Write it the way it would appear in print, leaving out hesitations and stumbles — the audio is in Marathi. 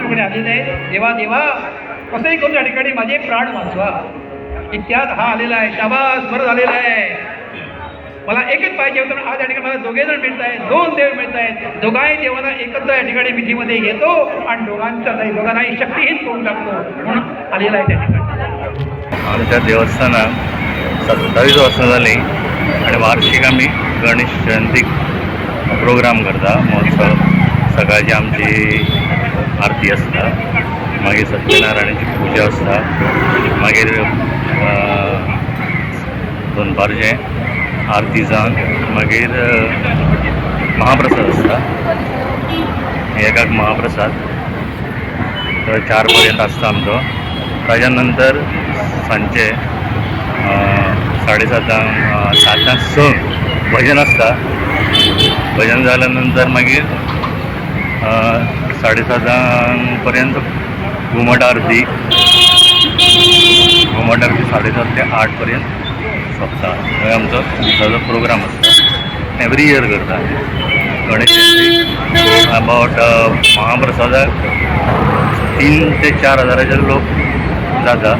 ठिकाणी आलेले आहेत. देवा देवा कसंही करून या ठिकाणी माझे प्राण वाचवा. इत्यात हा आलेला आहे. शाबास, बरं झालेलं आहे. मला एकच पाहिजे होतं, आज या ठिकाणी मला दोघे जण मिळत आहेत, दोन देव मिळत आहेत. दोघाही देवांना एकत्र या ठिकाणी विधीमध्ये घेतो आणि दोघांनाही शक्तीहीन करून टाकतो म्हणून आलेला आहे त्या ठिकाणी. आमच्या देवस्थानात 27 वर्सां जाली आणि वार्षिक आम्ही गणेश जयंतीक प्रोग्राम करता. महोत्सव सकाळची आमची आरती असता, मागीर सत्यनारायणाची पूजा असता, मागीर दनपारचें आरती जावन मागीर महाप्रसाद असता. एकाक महाप्रसाद 4 पर्यंत आसता आमचो. ताज्या नंतर सांजचे 7:30 7:06 भजन असता. भजन जाल्या नंतर मागीर 7:30 पर्यंत घुमट आरती. घुमट आरती 7:30 ते 8 पर्यंत सोंपता. हो आमचो दिसाचो प्रोग्राम आसता. एवरी इयर करता गणेश जयंती. अबावट महाप्रसादाक 3 ते 4 हजाराचे लोक जाता.